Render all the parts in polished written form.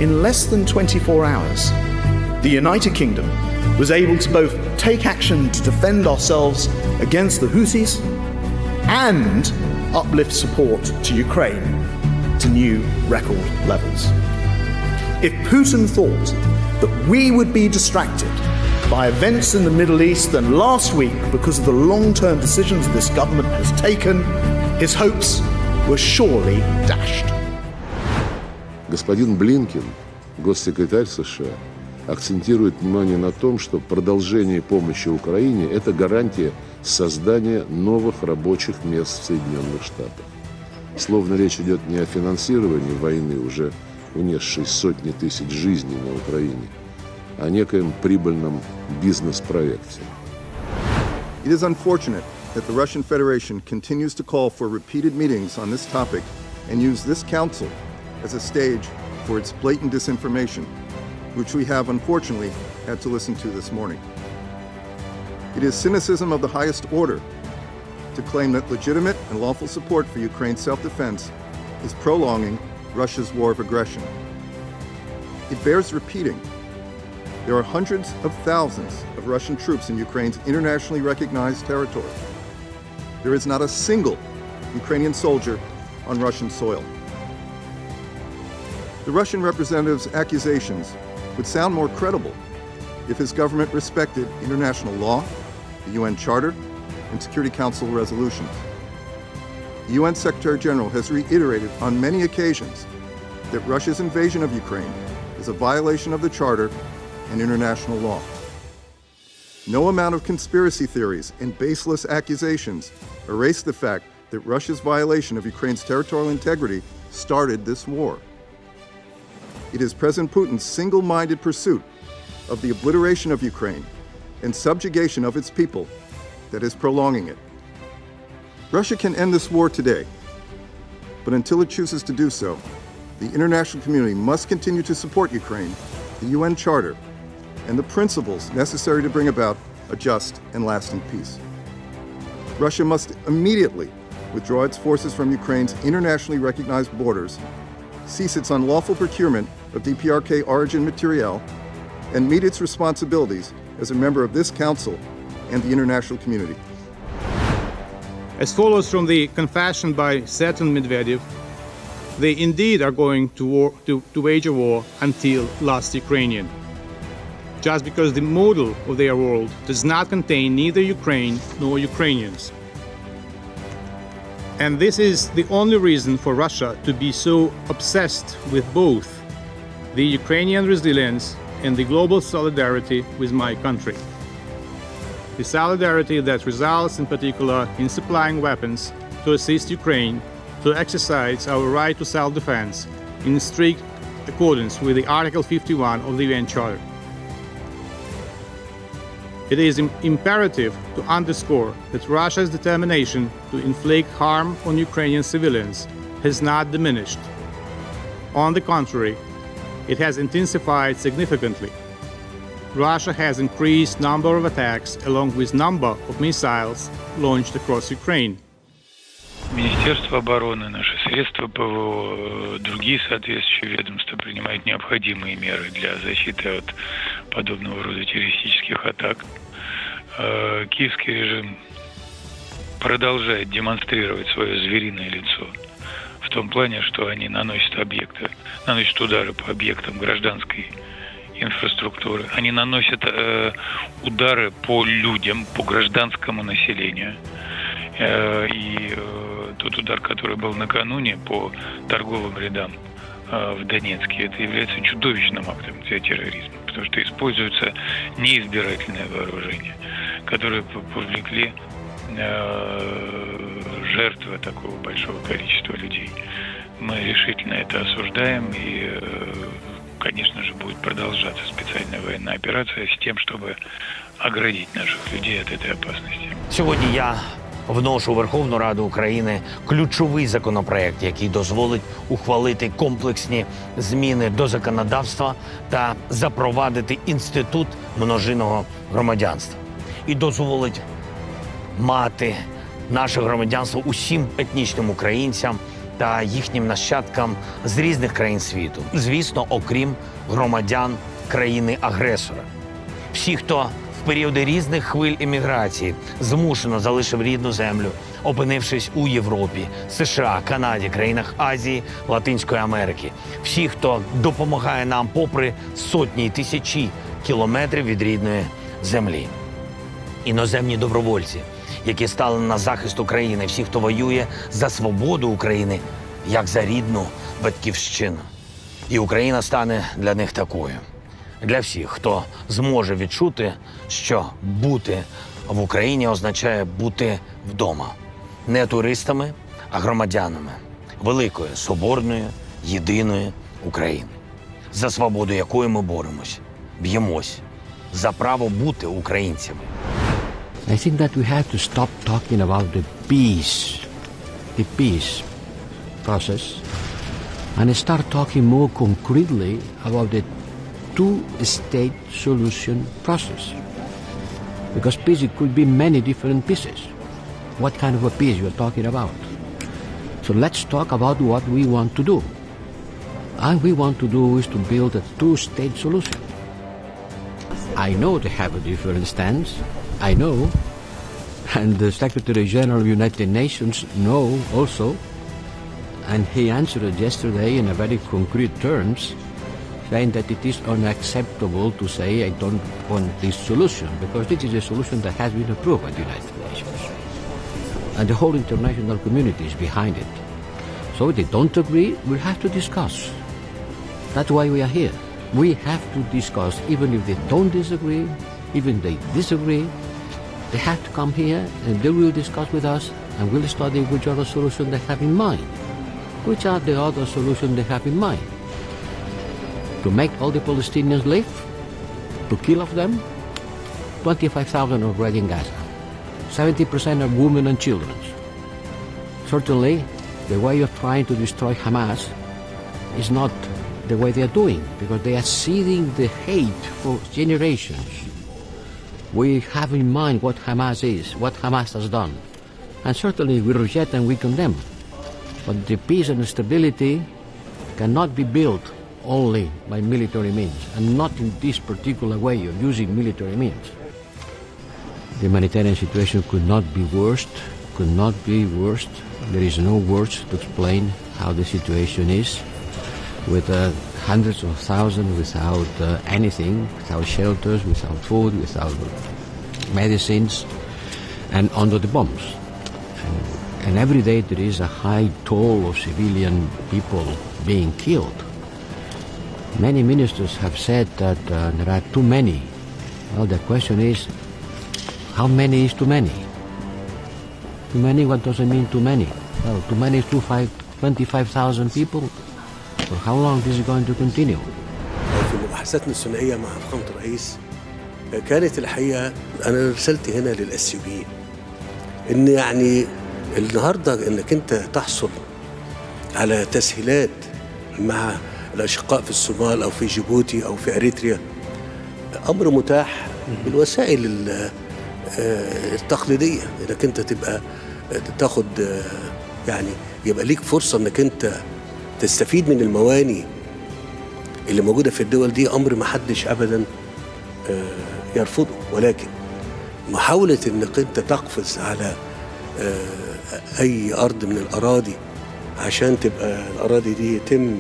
in less than 24 hours, the United Kingdom was able to both take action to defend ourselves against the Houthis and uplift support to Ukraine to new record levels. If Putin thought that we would be distracted by events in the Middle East, then last week, because of the long-term decisions this government has taken, his hopes were surely dashed. Господин Блинкен, госсекретарь США, акцентирует внимание на том, что продолжение помощи Украине – это гарантия создания новых рабочих мест в Соединенных Штатах. Словно речь идет не о финансировании войны, уже унесшей сотни тысяч жизней на Украине, о некоем прибыльном бизнес-проекте. It is unfortunate that the Russian Federation continues to call for repeated meetings on this topic and use this council as a stage for its blatant disinformation, which we have unfortunately had to listen to this morning. It is cynicism of the highest order to claim that legitimate and lawful support for Ukraine's self-defense is prolonging Russia's war of aggression. It bears repeating. There are hundreds of thousands of Russian troops in Ukraine's internationally recognized territory. There is not a single Ukrainian soldier on Russian soil. The Russian representative's accusations would sound more credible if his government respected international law, the UN Charter, and Security Council resolutions. The UN Secretary General has reiterated on many occasions that Russia's invasion of Ukraine is a violation of the Charter and international law. No amount of conspiracy theories and baseless accusations erase the fact that Russia's violation of Ukraine's territorial integrity started this war. It is President Putin's single-minded pursuit of the obliteration of Ukraine and subjugation of its people that is prolonging it. Russia can end this war today, but until it chooses to do so, the international community must continue to support Ukraine, the UN Charter, and the principles necessary to bring about a just and lasting peace. Russia must immediately withdraw its forces from Ukraine's internationally recognized borders, cease its unlawful procurement of DPRK origin materiel, and meet its responsibilities as a member of this Council and the international community. As follows from the confession by Certain Medvedev, they indeed are going to wage a war until last Ukrainian. Just because the model of their world does not contain neither Ukraine nor Ukrainians. And this is the only reason for Russia to be so obsessed with both the Ukrainian resilience and the global solidarity with my country. The solidarity that results in particular in supplying weapons to assist Ukraine to exercise our right to self-defense in strict accordance with the Article 51 of the UN Charter. It is imperative to underscore that Russia's determination to inflict harm on Ukrainian civilians has not diminished. On the contrary, it has intensified significantly. Russia has increased number of attacks along with number of missiles launched across Ukraine. Министерство обороны, наши средства ПВО, другие соответствующие ведомства принимают необходимые меры для защиты от подобного рода террористических атак. Киевский режим продолжает демонстрировать свое звериное лицо в том плане, что они наносят удары по объектам гражданской инфраструктуры. Они наносят удары по людям, по гражданскому населению. И тот удар, который был накануне по торговым рядам в Донецке, это является чудовищным актом терроризма, потому что используется неизбирательное вооружение, которое повлекли жертвы такого большого количества людей. Мы решительно это осуждаем, и, конечно же, будет продолжаться специальная военная операция с тем, чтобы оградить наших людей от этой опасности. Сьогодні я вношу у Верховну Раду України ключовий законопроект, який дозволить ухвалити комплексні зміни до законодавства та запровадити інститут множинного громадянства. І дозволить мати наше громадянство усім етнічним українцям та їхнім нащадкам з різних країн світу. Звісно, окрім громадян країни-агресора. Всі, хто в періоди різних хвиль еміграції змушено залишив рідну землю, опинившись у Європі, США, Канаді, країнах Азії, Латинської Америки. Всі, хто допомагає нам попри сотні і тисячі кілометрів від рідної землі. Іноземні добровольці, які стали на захист України, всі, хто воює за свободу України, як за рідну батьківщину. І Україна стане для них такою. Для всіх, хто зможе відчути, що бути в Україні означає бути вдома. Не туристами, а громадянами великої, соборної, єдиної України. За свободу якої ми боремось, б'ємось, за право бути українцями. I think that we have to stop talking about the peace process, and start talking more concretely about the two-state solution process. Because peace, it could be many different pieces. What kind of a peace you're talking about? So let's talk about what we want to do. And we want to do is to build a two-state solution. I know they have a different stance. I know. And the Secretary General of the United Nations know also. And he answered yesterday in a very concrete terms, saying that it is unacceptable to say I don't want this solution, because this is a solution that has been approved by the United Nations. And the whole international community is behind it. So if they don't agree, we'll have to discuss. That's why we are here. We have to discuss, even if they don't disagree, even if they disagree, they have to come here and they will discuss with us, and we'll study which other solution they have in mind. Which are the other solutions they have in mind? To make all the Palestinians live? To kill of them? 25,000 already in Gaza. 70% are women and children. Certainly, the way you're trying to destroy Hamas is not the way they are doing, because they are seeding the hate for generations. We have in mind what Hamas is, what Hamas has done. And certainly we reject and we condemn. But the peace and stability cannot be built only by military means, and not in this particular way of using military means. The humanitarian situation could not be worse. There is no words to explain how the situation is, with hundreds of thousands without anything, without shelters, without food, without medicines, and under the bombs. And every day there is a high toll of civilian people being killed. Many ministers have said that there are too many. Well, the question is, how many is too many? Too many, what does it mean too many? Well, too many is 25,000 people. For how long this is going to continue? في مباحثاتنا الثنائية مع فخامة الرئيس كانت الحقيقة أنا رسالتي هنا للأثيوبيين إن يعني النهاردة إنك أنت تحصل على تسهيلات مع الأشقاء في الصومال أو في جيبوتي أو في أريتريا أمر متاح بالوسائل التقليدية، إنك أنت تبقى تاخد يعني يبقى ليك فرصة إنك أنت تستفيد من المواني اللي موجودة في الدول دي، أمر ما حدش أبدا يرفضه. ولكن محاولة إنك أنت تقفز على أي أرض من الأراضي عشان تبقى الأراضي دي يتم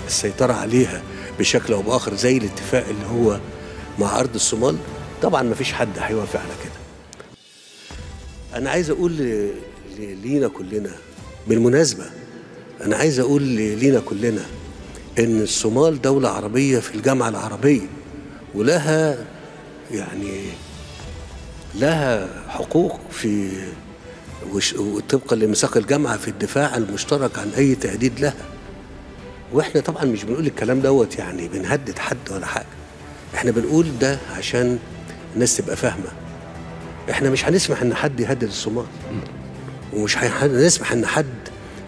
السيطرة عليها بشكل أو بآخر زي الاتفاق اللي هو مع أرض الصومال، طبعا ما فيش حد هيوافق على كده. أنا عايز أقول لينا كلنا، بالمناسبة أنا عايز أقول لينا كلنا إن الصومال دولة عربية في الجامعة العربية، ولها يعني لها حقوق في وطبقا لميثاق الجامعة في الدفاع المشترك عن أي تهديد لها. وإحنا طبعا مش بنقول الكلام دوت يعني بنهدد حد ولا حاجة، إحنا بنقول ده عشان الناس تبقى فاهمة. إحنا مش هنسمح إن حد يهدد الصومال، ومش هنسمح إن حد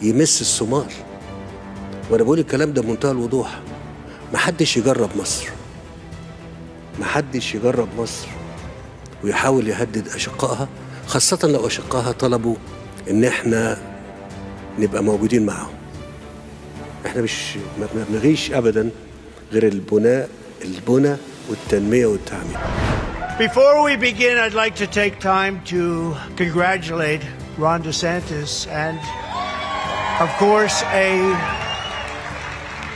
يمس الصومال. وأنا بقول الكلام ده بمنتهى الوضوح. محدش يجرب مصر، محدش يجرب مصر ويحاول يهدد أشقائها، خاصة لو أشقائها طلبوا إن إحنا نبقى موجودين معهم. احنا مش ما بنلغيش ابدا غير البنى والتنمية والتعمير. Before we begin, I'd like to take time to congratulate Ron DeSantis and, of course, a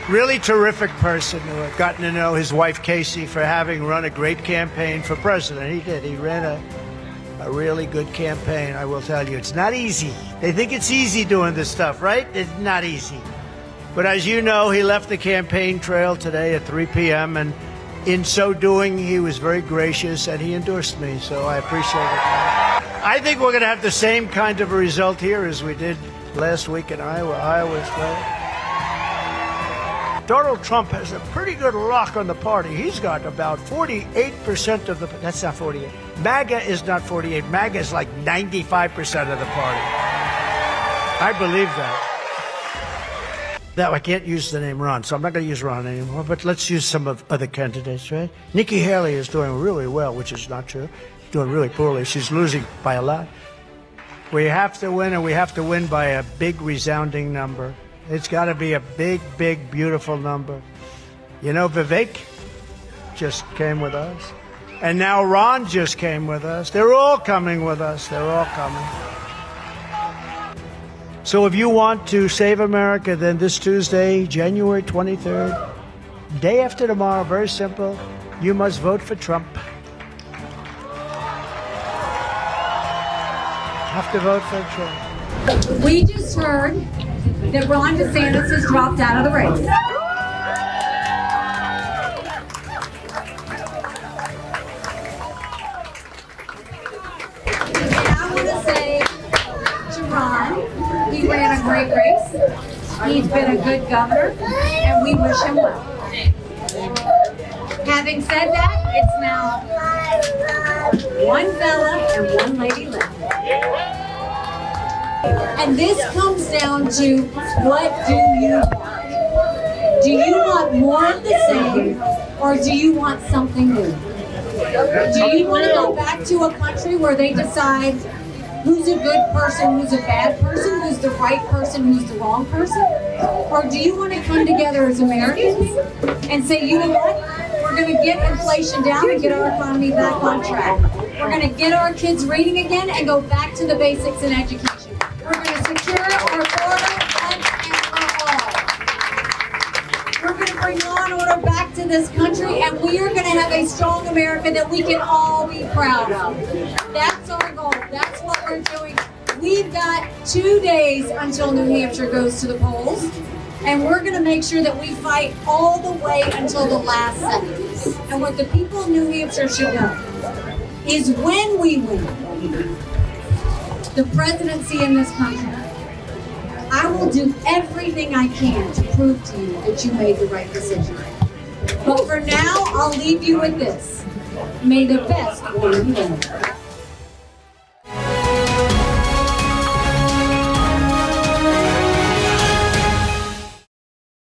really terrific person who I've gotten to know, his wife Casey, for having run a great campaign for president. He did. He ran a really good campaign, I will tell you. It's not easy. They think it's easy doing this stuff, right? It's not easy. But as you know, he left the campaign trail today at 3 p.m. and in so doing, he was very gracious and he endorsed me, so I appreciate it. I think we're going to have the same kind of a result here as we did last week in Iowa. Iowa's great. Donald Trump has a pretty good lock on the party. He's got about 48% of the... That's not 48. MAGA is not 48. MAGA is like 95% of the party. I believe that. Now, I can't use the name Ron, so I'm not going to use Ron anymore, but let's use some of other candidates, right? Nikki Haley is doing really well, which is not true. She's doing really poorly. She's losing by a lot. We have to win, and we have to win by a big, resounding number. It's got to be a big, big, beautiful number. You know, Vivek just came with us, and now Ron just came with us. They're all coming with us. They're all coming. So if you want to save America, then this Tuesday, January 23rd, day after tomorrow, very simple, you must vote for Trump. Have to vote for Trump. We just heard that Ron DeSantis has dropped out of the race. And I want to say to Ron, he ran a great race. He's been a good governor, and we wish him well. Having said that, it's now one fella and one lady left. And this comes down to, what do you want? Do you want more of the same, or do you want something new? Do you want to go back to a country where they decide who's a good person, who's a bad person, who's the right person, who's the wrong person? Or do you want to come together as Americans and say, you know what? We're going to get inflation down and get our economy back on track. We're going to get our kids reading again and go back to the basics in education. We're going to secure our border once and for all. We're going to bring law and order back to this country, and we are going to have a strong America that we can all be proud of. That's our goal. That's what we're doing. We've got 2 days until New Hampshire goes to the polls, and we're going to make sure that we fight all the way until the last second. And what the people of New Hampshire should know is, when we win the presidency in this country, I will do everything I can to prove to you that you made the right decision. But for now, I'll leave you with this. May the best one win.